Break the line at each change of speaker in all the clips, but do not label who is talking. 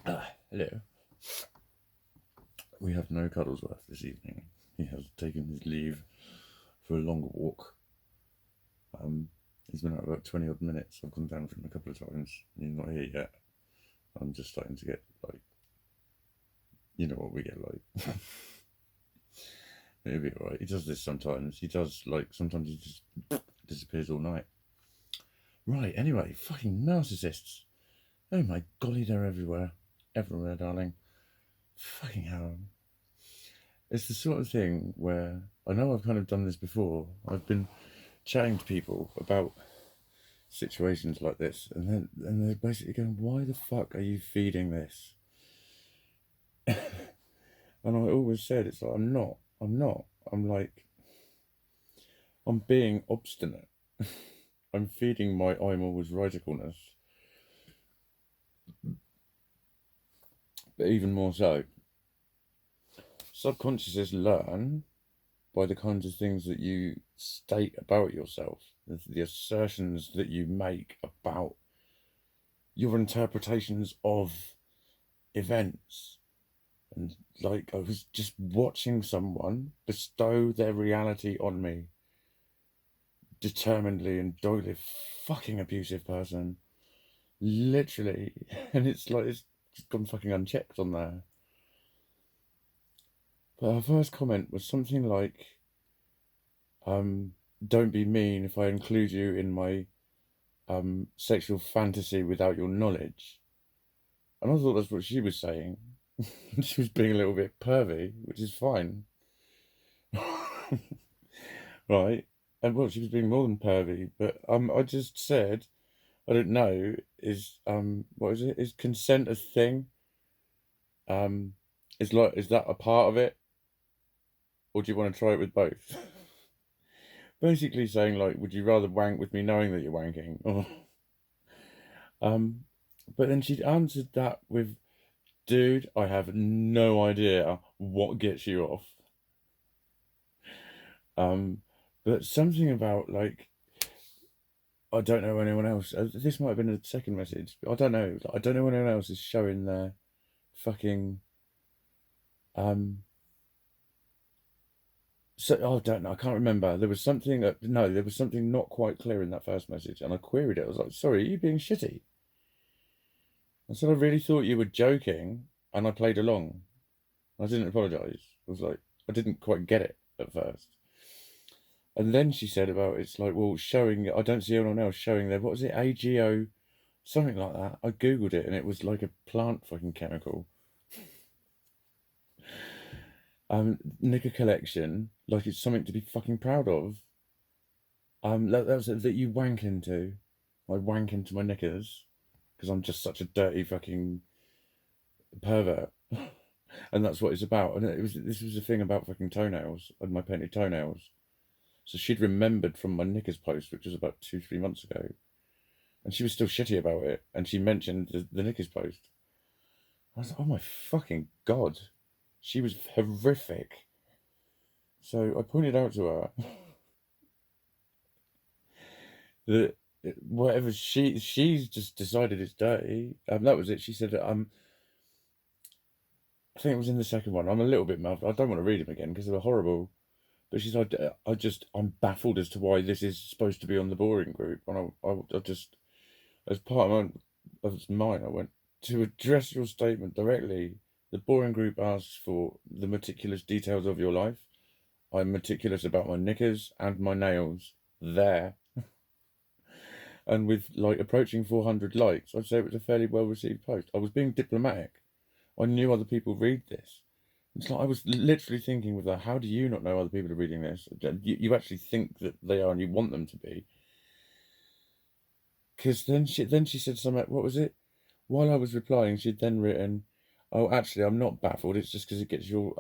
Hello. We have no Cuddlesworth this evening. He has taken his leave for a longer walk. He's been out about 20 odd minutes. I've gone down for him a couple of times. He's not here yet. I'm just starting to get, like, you know what we get like. It'll be alright. He does this sometimes. Sometimes he just disappears all night. Right, anyway, fucking narcissists. Oh my golly, they're everywhere. Everywhere, darling. Fucking hell. It's the sort of thing where I know I've kind of done this before. I've been chatting to people about situations like this, and they're basically going, "Why the fuck are you feeding this?" And I always said, it's like, I'm not. I'm being obstinate. I'm feeding my I'm always righticalness. But even more so, subconsciouses learn by the kinds of things that you state about yourself, the assertions that you make about your interpretations of events. And like, I was just watching someone bestow their reality on me, determinedly and doggedly, fucking abusive person, literally. And it's like, it's just gone fucking unchecked on there. But her first comment was something like, don't be mean if I include you in my sexual fantasy without your knowledge. And I thought that's what she was saying. She was being a little bit pervy, which is fine. Right? And well, she was being more than pervy, but I just said, I don't know, what is it? Is consent a thing? Is that a part of it? Or do you want to try it with both? Basically saying, like, would you rather wank with me knowing that you're wanking? Or but then she'd answered that with, dude, I have no idea what gets you off. But something about, like, I don't know anyone else. This might have been a second message. I don't know. I don't know anyone else is showing their fucking So I don't know. I can't remember. There was something. No, there was something not quite clear in that first message, and I queried it. I was like, "Sorry, are you being shitty?" I said, "I really thought you were joking," and I played along. I didn't apologise. I was like, I didn't quite get it at first. And then she said about, it's like, well, showing. I don't see anyone else showing their, what was it, AGO, something like that. I googled it, and it was like a plant fucking chemical. Knicker collection, like it's something to be fucking proud of. That was that you wank into. I wank into my knickers because I'm just such a dirty fucking pervert, and that's what it's about. And this was a thing about fucking toenails and my painted toenails. So she'd remembered from my knickers post, which was about 2-3 months ago, and she was still shitty about it. And she mentioned the knickers post. I was like, oh my fucking god, she was horrific. So I pointed out to her that whatever she's just decided it's dirty. That was it. She said that I think it was in the second one. I'm a little bit miffed. I don't want to read them again because they were horrible. But she's like, I'm baffled as to why this is supposed to be on the boring group. And I just, as part of mine, I went, to address your statement directly. The boring group asks for the meticulous details of your life. I'm meticulous about my knickers and my nails. There. And with, like, approaching 400 likes, I'd say it was a fairly well received post. I was being diplomatic. I knew other people read this. It's like I was literally thinking with that, how do you not know other people are reading this? You actually think that they are and you want them to be. Because then she said something, what was it? While I was replying, she'd then written, oh, actually, I'm not baffled. It's just because it gets your,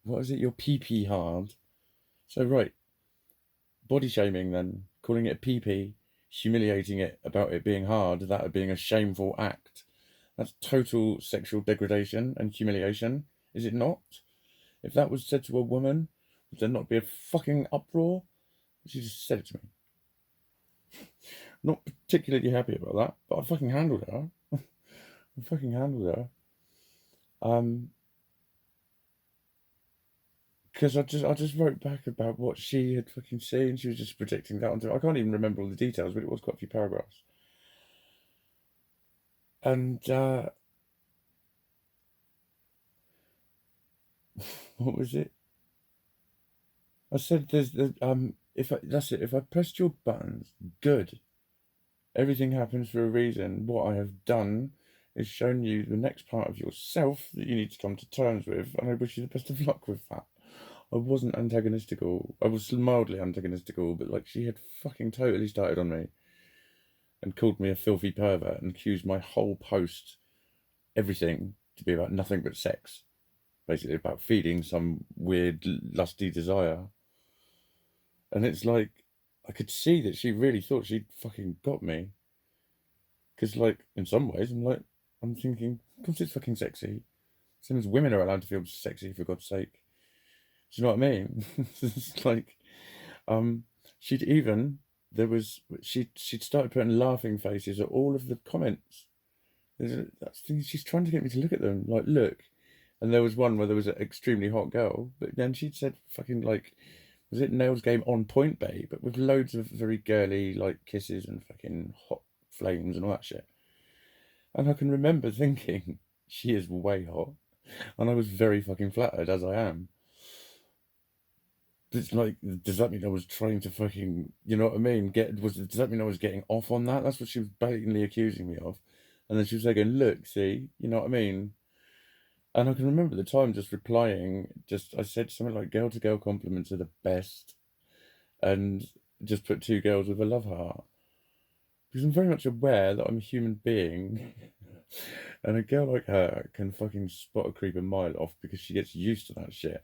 what is it? Your pee-pee hard. So, right. Body shaming then. Calling it a pee-pee. Humiliating it about it being hard. That being a shameful act. That's total sexual degradation and humiliation. Is it not? If that was said to a woman, would there not be a fucking uproar? She just said it to me. Not particularly happy about that, but I fucking handled her. I fucking handled her. Um, because I just wrote back about what she had fucking seen. She was just projecting that onto. I can't even remember all the details, but it was quite a few paragraphs. And what was it? I said, if I, that's it. If I pressed your buttons, good. Everything happens for a reason. What I have done is shown you the next part of yourself that you need to come to terms with, and I wish you the best of luck with that. I wasn't antagonistical. I was mildly antagonistical, but like she had fucking totally started on me and called me a filthy pervert and accused my whole post, everything, to be about nothing but sex. Basically about feeding some weird lusty desire. And it's like I could see that she really thought she'd fucking got me. Because like in some ways I'm thinking, of course it's fucking sexy. Same as women are allowed to feel sexy for God's sake. Do you know what I mean? It's like um she'd even there was she'd started putting laughing faces at all of the comments. That's the thing, she's trying to get me to look at them. Like, look. And there was one where there was an extremely hot girl, but then she'd said fucking like, was it Nails Game on Point Bay, but with loads of very girly like kisses and fucking hot flames and all that shit. And I can remember thinking, she is way hot. And I was very fucking flattered, as I am. It's like, does that mean I was trying to fucking, you know what I mean? Does that mean I was getting off on that? That's what she was blatantly accusing me of. And then she was like, look, see, you know what I mean? And I can remember the time just replying, I said something like, girl to girl compliments are the best. And just put two girls with a love heart. Because I'm very much aware that I'm a human being. And a girl like her can fucking spot a creep a mile off because she gets used to that shit.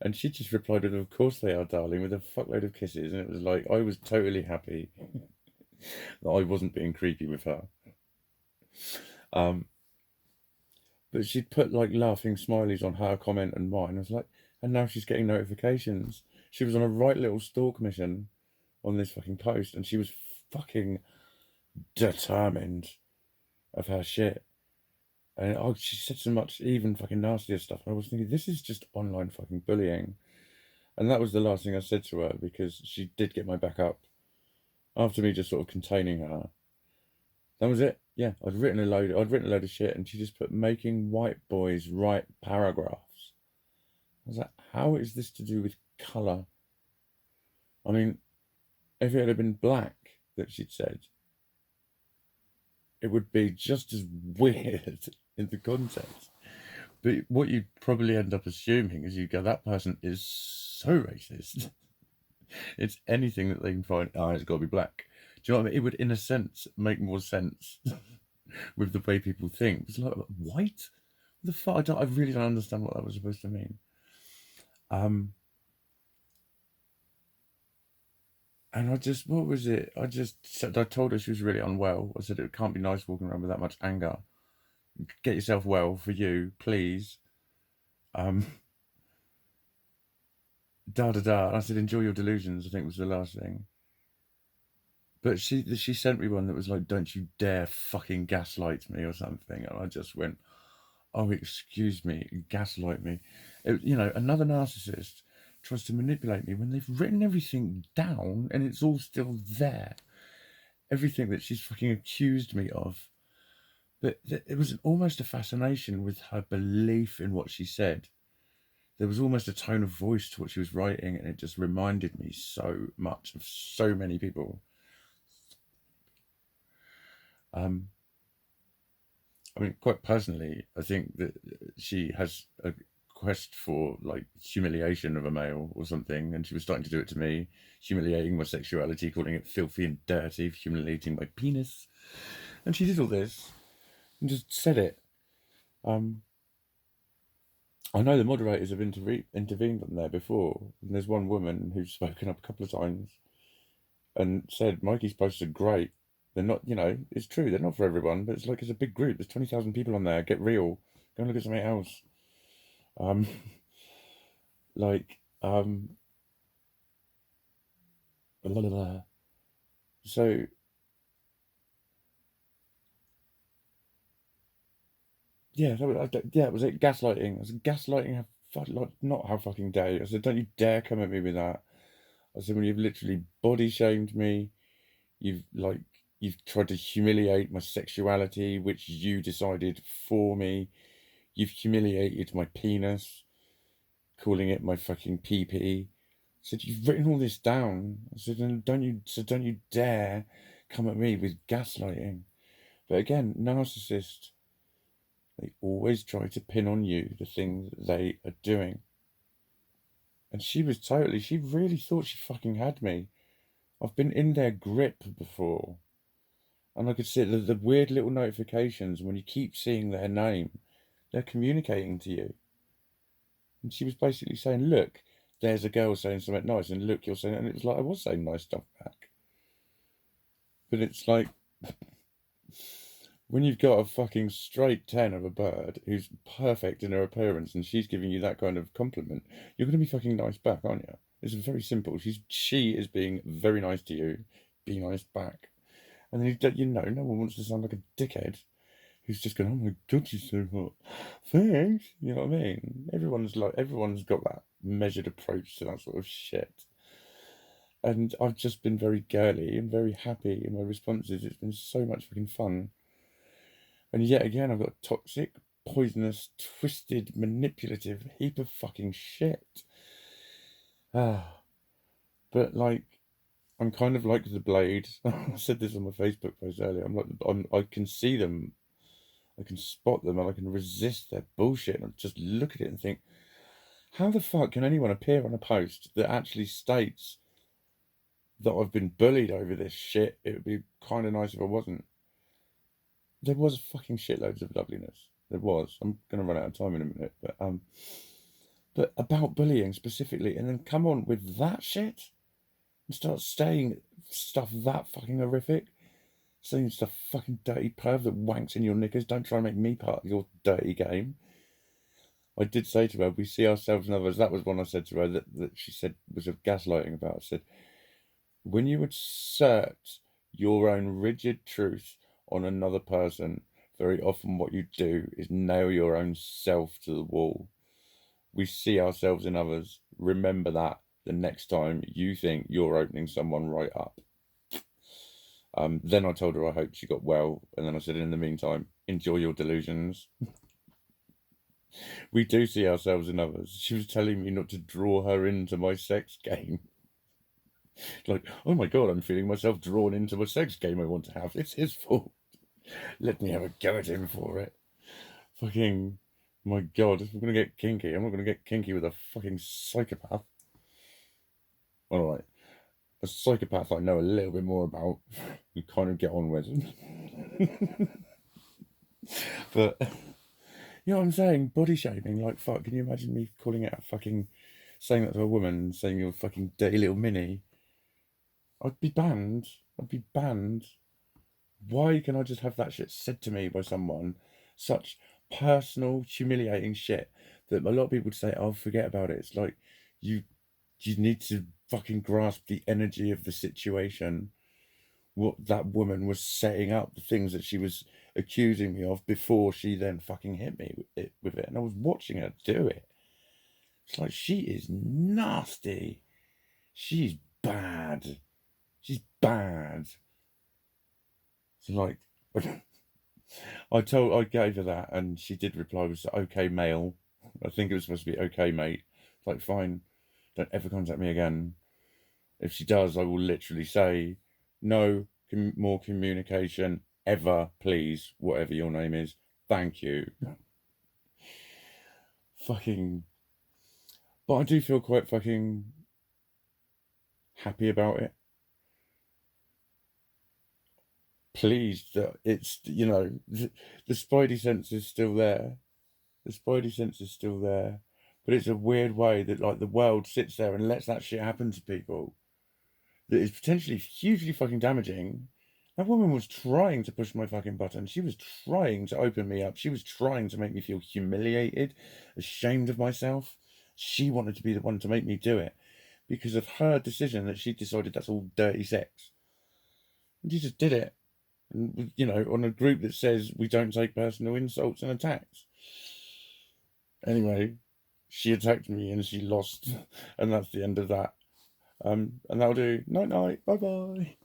And she just replied with, of course they are, darling, with a fuckload of kisses. And it was like, I was totally happy that I wasn't being creepy with her. Um, but she'd put like laughing smileys on her comment and mine. I was like, and now she's getting notifications. She was on a right little stalk mission on this fucking post, and she was fucking determined of her shit. And she said so much, even fucking nastier stuff. And I was thinking, this is just online fucking bullying. And that was the last thing I said to her because she did get my back up after me just sort of containing her. That was it. Yeah, I'd written a load of shit, and she just put making white boys write paragraphs. I was like, how is this to do with colour? I mean, if it had been black that she'd said, it would be just as weird in the context. But what you'd probably end up assuming is you go, that person is so racist. It's anything that they can find, it's got to be black. Do you know what I mean? It would, in a sense, make more sense with the way people think. It's like, white? What the fuck? I really don't understand what that was supposed to mean. And what was it? I told her she was really unwell. I said it can't be nice walking around with that much anger. Get yourself well for you, please. Um, da da da. And I said, enjoy your delusions, I think was the last thing. But she sent me one that was like, don't you dare fucking gaslight me or something. And I just went, oh, excuse me, gaslight me. Another narcissist tries to manipulate me when they've written everything down and it's all still there. Everything that she's fucking accused me of. But it was almost a fascination with her belief in what she said. There was almost a tone of voice to what she was writing, and it just reminded me so much of so many people. I mean, quite personally, I think that she has a quest for like humiliation of a male or something, and she was starting to do it to me, humiliating my sexuality, calling it filthy and dirty, humiliating my penis. And she did all this and just said it. I know the moderators have intervened on there before, and there's one woman who's spoken up a couple of times and said Mikey's posts are great. They're not, it's true, they're not for everyone, but it's like it's a big group. There's 20,000 people on there. Get real. Go and look at something else. Um, like, blah, blah, blah. So yeah, yeah, was it gaslighting? I said, gaslighting, like, not how fucking dare you. I said, don't you dare come at me with that. I said, when you've literally body shamed me, you've like, you've tried to humiliate my sexuality, which you decided for me. You've humiliated my penis, calling it my fucking pee-pee. I said, you've written all this down. I said, and don't you dare come at me with gaslighting. But again, narcissists, they always try to pin on you the things that they are doing. And she really thought she fucking had me. I've been in their grip before. And I could see the weird little notifications when you keep seeing their name, they're communicating to you. And she was basically saying, look, there's a girl saying something nice, and look, you're saying it. And it was like, I was saying nice stuff back. But it's like, when you've got a fucking straight 10 of a bird who's perfect in her appearance and she's giving you that kind of compliment, you're going to be fucking nice back, aren't you? It's very simple. She is being very nice to you. Be nice back. And then, no one wants to sound like a dickhead who's just going, oh my God, she's so hot. Thanks. You know what I mean? Everyone's got that measured approach to that sort of shit. And I've just been very girly and very happy in my responses. It's been so much fucking fun. And yet again, I've got a toxic, poisonous, twisted, manipulative heap of fucking shit. But like, I'm kind of like the Blade. I said this on my Facebook post earlier. I can see them, I can spot them, and I can resist their bullshit. And just look at it and think, how the fuck can anyone appear on a post that actually states that I've been bullied over this shit? It would be kind of nice if I wasn't. There was fucking shitloads of loveliness. There was. I'm gonna run out of time in a minute, but about bullying specifically, and then come on with that shit and start saying stuff that fucking horrific, saying stuff fucking dirty perv that wanks in your knickers. Don't try and make me part of your dirty game. I did say to her, we see ourselves in others. That was one I said to her that she said was of gaslighting about. I said, when you assert your own rigid truth on another person, very often what you do is nail your own self to the wall. We see ourselves in others. Remember that the next time you think you're opening someone right up. Then I told her I hoped she got well, and then I said, in the meantime, enjoy your delusions. We do see ourselves in others. She was telling me not to draw her into my sex game. Like, oh my God, I'm feeling myself drawn into a sex game I want to have. It's his fault. Let me have a go at him for it. Fucking, my God, if I'm going to get kinky, I'm not going to get kinky with a fucking psychopath. All right. A psychopath I know a little bit more about. You kind of get on with. But, you know what I'm saying? Body shaming, like, fuck, can you imagine me calling it a fucking, saying that to a woman, saying you're a fucking dirty little mini? I'd be banned. I'd be banned. Why can I just have that shit said to me by someone? Such personal, humiliating shit that a lot of people would say, oh, forget about it. It's like, you need to fucking grasp the energy of the situation. What that woman was setting up, the things that she was accusing me of before she then fucking hit me with it. And I was watching her do it. It's like, she is nasty. She's bad. She's bad. So like, I gave her that, and she did reply with okay male. I think it was supposed to be okay mate. It's like, fine, don't ever contact me again. If she does, I will literally say, no more communication ever, please, whatever your name is. Thank you. Fucking, but I do feel quite fucking happy about it. Pleased that it's, the spidey sense is still there. The spidey sense is still there. But it's a weird way that, like, the world sits there and lets that shit happen to people that is potentially hugely fucking damaging. That woman was trying to push my fucking button. She was trying to open me up. She was trying to make me feel humiliated, ashamed of myself. She wanted to be the one to make me do it because of her decision that she decided that's all dirty sex. And she just did it. On a group that says we don't take personal insults and attacks. Anyway, she attacked me and she lost, and that's the end of that. And that'll do. Night night. Bye bye.